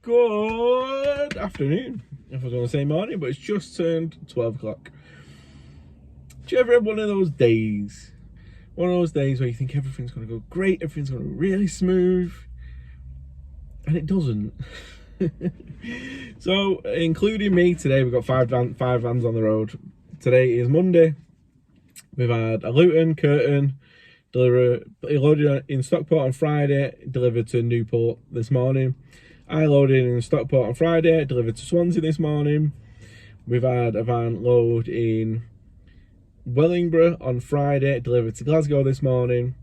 Good afternoon. If I was going to say morning, but it's just turned 12 o'clock. Do you ever have one of those days? One of those days where you think everything's going to go great, everything's going to be really smooth, and it doesn't. So, including me today, we've got five vans on the road. Today is Monday. We've had a Luton, Curtin, loaded in Stockport on Friday, delivered to Newport this morning. I loaded in Stockport on Friday, delivered to Swansea this morning. We've had a van load in Wellingborough on Friday, delivered to Glasgow this morning.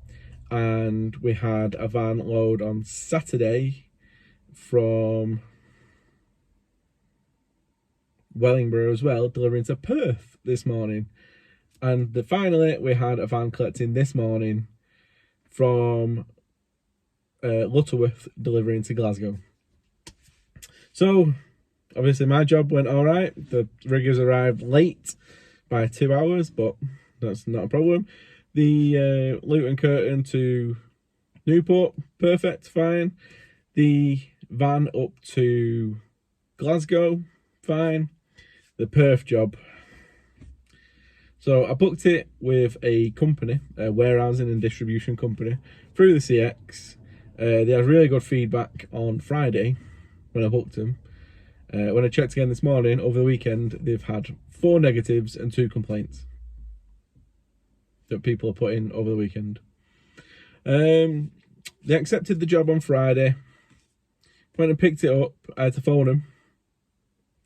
And we had a van load on Saturday from Wellingborough as well, delivering to Perth this morning. And finally, we had a van collecting this morning from Lutterworth, delivering to Glasgow. So, obviously my job went all right. The riggers arrived late by 2 hours, but that's not a problem. The Luton Curtain to Newport, perfect, fine. The van up to Glasgow, fine. The Perth job. So I booked it with a company, a warehousing and distribution company, through the CX. They had really good feedback on Friday when I booked them. When I checked again this morning, over the weekend, they've had 4 negatives and 2 complaints that people are putting over the weekend. They accepted the job on Friday. Went and picked it up. I had to phone them,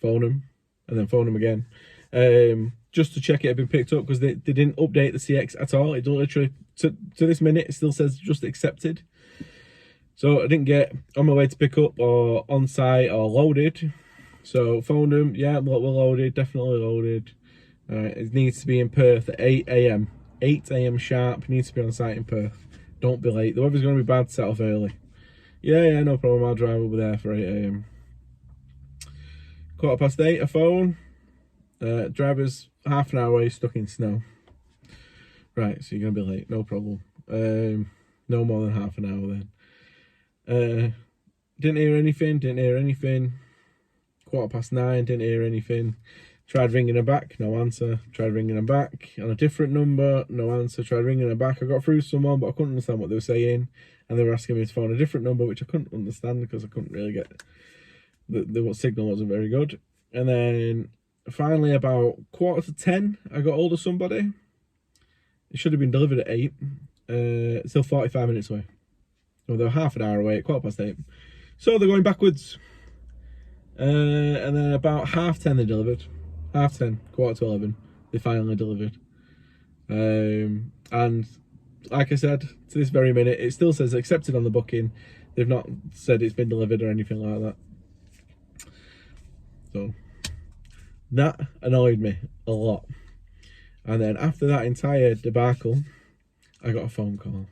and then phone them again. Just to check it had been picked up, because they didn't update the CX at all. It literally, to this minute, it still says just accepted. So I didn't get on my way to pick up or on site or loaded. So phoned them, yeah, we're loaded, definitely loaded. It needs to be in Perth at 8 AM. 8 AM sharp, needs to be on site in Perth. Don't be late. The weather's going to be bad, set off early. Yeah, no problem, I'll drive over there for 8 AM. 8:15, a phone. Driver's half an hour away, stuck in snow. Right, so you're going to be late, no problem. No more than half an hour then. Didn't hear anything. 9:15, didn't hear anything. Tried ringing her back, no answer. Tried ringing her back on a different number, no answer. Tried ringing her back. I got through to someone, but I couldn't understand what they were saying. And they were asking me to phone a different number, which I couldn't understand because I couldn't really get the signal wasn't very good. And then finally, about 9:45, I got hold of somebody. It should have been delivered at 8. Still 45 minutes away. Well, they're half an hour away at 8:15. So they're going backwards. And then about 10:30 they delivered. 10:30, 11:15, they finally delivered. And like I said, to this very minute, it still says accepted on the booking. They've not said it's been delivered or anything like that. So that annoyed me a lot. And then after that entire debacle, I got a phone call.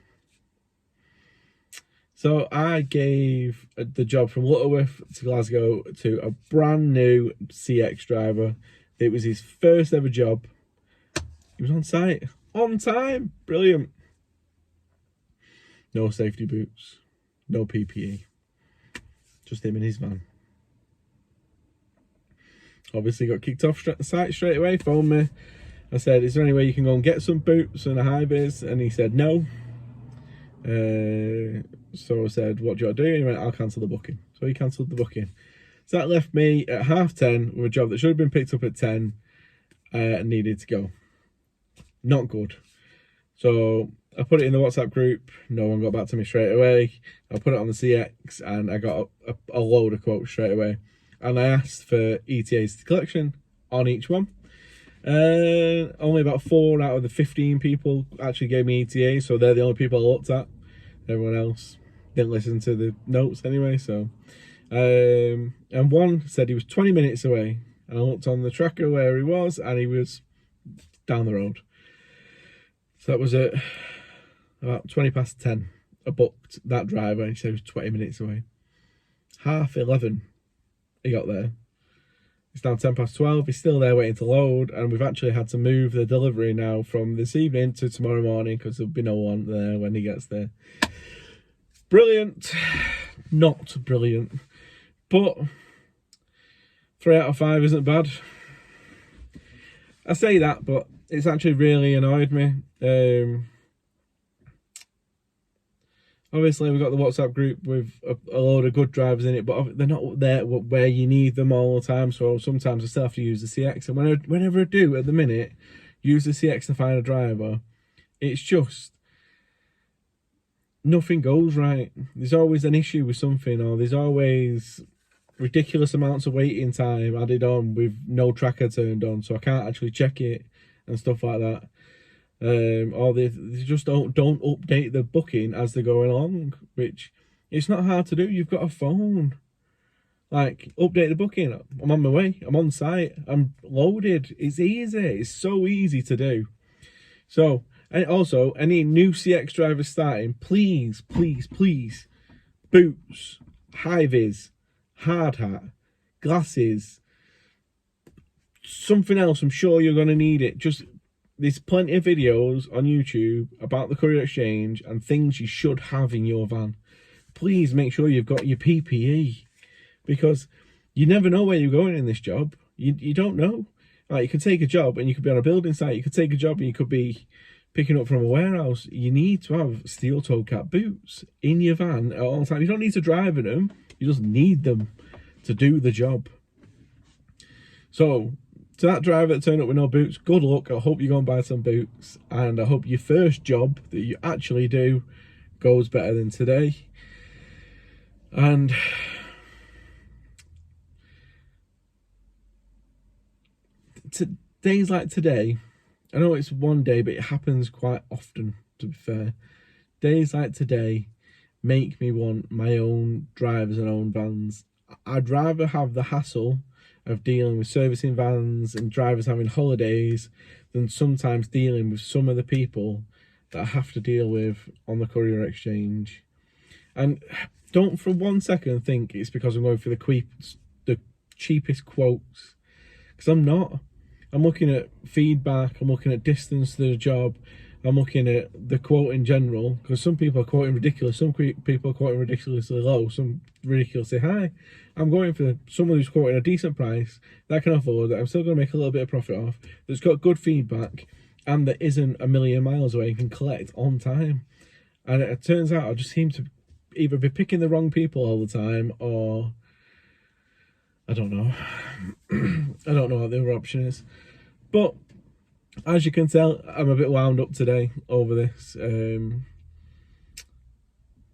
So I gave the job from Lutterworth to Glasgow to a brand new CX driver. It was his first ever job. He was on site, on time, brilliant. No safety boots, no PPE, just him in his van. Obviously got kicked off the site straight away, phoned me. I said, is there any way you can go and get some boots and a high vis? And he said no. So I said, what do you want to do? And he went, I'll cancel the booking. So he cancelled the booking. So that left me at 10:30 with a job that should have been picked up at 10 and needed to go. Not good. So I put it in the WhatsApp group. No one got back to me straight away. I put it on the CX and I got a load of quotes straight away. And I asked for ETAs to collection on each one. Only about 4 out of the 15 people actually gave me ETA, so they're the only people I looked at. Everyone else didn't listen to the notes anyway. So, and one said he was 20 minutes away, and I looked on the tracker where he was, and he was down the road. So that was at about 10:20. I booked that driver, and he said he was 20 minutes away. 11:30, he got there. It's now 12:10. He's still there waiting to load, and we've actually had to move the delivery now from this evening to tomorrow morning because there'll be no one there when he gets there. Brilliant. Not brilliant. But 3 out of 5 isn't bad. I say that, but it's actually really annoyed me. Obviously, we've got the WhatsApp group with a load of good drivers in it, but they're not there where you need them all the time. So sometimes I still have to use the CX. And whenever I do at the minute, use the CX to find a driver, it's just nothing goes right. There's always an issue with something, or there's always ridiculous amounts of waiting time added on with no tracker turned on, so I can't actually check it and stuff like that. Or they just don't update the booking as they're going along, which it's not hard to do. You've got a phone. Like, update the booking. I'm on my way. I'm on site. I'm loaded. It's easy. It's so easy to do. So, and also, any new CX drivers starting, please, please, please, boots, high-vis, hard hat, glasses, something else. I'm sure you're going to need it. Just, there's plenty of videos on YouTube about the Courier Exchange and things you should have in your van. Please make sure you've got your PPE, because you never know where you're going in this job. You don't know. Like, you could take a job and you could be on a building site. You could take a job and you could be picking up from a warehouse. You need to have steel toe cap boots in your van at all times. You don't need to drive in them. You just need them to do the job. So, to that driver that turned up with no boots, good luck. I hope you go and buy some boots, and I hope your first job that you actually do goes better than today. And days like today, I know it's one day, but it happens quite often, to be fair. Days like today make me want my own drivers and own vans. I'd rather have the hassle of dealing with servicing vans and drivers having holidays than sometimes dealing with some of the people that I have to deal with on the Courier Exchange. And don't for 1 second think it's because I'm going for the cheapest quotes, because I'm not. I'm looking at feedback, I'm looking at distance to the job, I'm looking at the quote in general, because some people are quoting ridiculous, some people are quoting ridiculously low, some ridiculously high. I'm going for someone who's quoting a decent price, that I can afford, that I'm still going to make a little bit of profit off, that's got good feedback, and that isn't a million miles away and can collect on time. And it turns out I just seem to either be picking the wrong people all the time, or I don't know. I don't know what the other option is. But as you can tell, I'm a bit wound up today over this.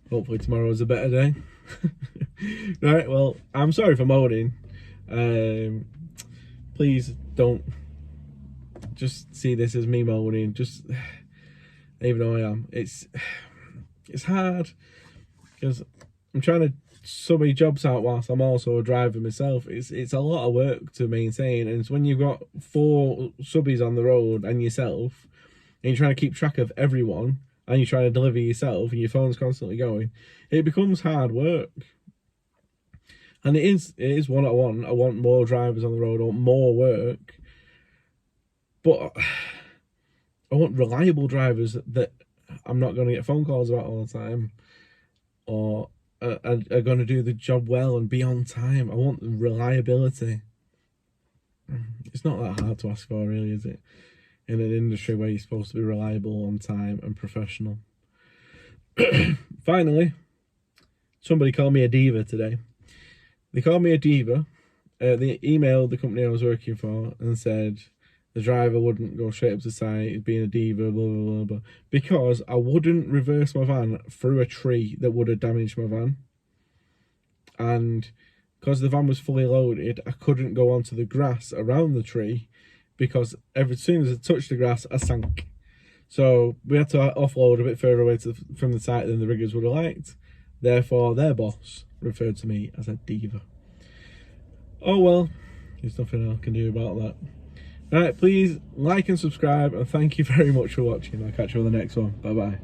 Hopefully tomorrow is a better day. Right, well, I'm sorry for moaning. Please don't just see this as me moaning. Just, even though I am, it's hard, because I'm trying to so many jobs out whilst I'm also a driver myself. It's a lot of work to maintain, and it's when you've got 4 subbies on the road and yourself, and you're trying to keep track of everyone, and you're trying to deliver yourself, and your phone's constantly going, it becomes hard work. And it is what I want. I want more drivers on the road, I want more work, but I want reliable drivers that I'm not going to get phone calls about all the time, or are going to do the job well and be on time. I want reliability. It's not that hard to ask for, really, is it? In an industry where you're supposed to be reliable, on time and professional. Finally, somebody called me a diva today. They called me a diva. They emailed the company I was working for and said the driver wouldn't go straight up to site, being a diva, blah, blah, blah, blah, because I wouldn't reverse my van through a tree that would have damaged my van. And because the van was fully loaded, I couldn't go onto the grass around the tree, because as soon as I touched the grass, I sank. So we had to offload a bit further away from the site than the riggers would have liked. Therefore, their boss referred to me as a diva. Oh well, there's nothing I can do about that. Right, please like and subscribe, and thank you very much for watching. I'll catch you on the next one. Bye bye.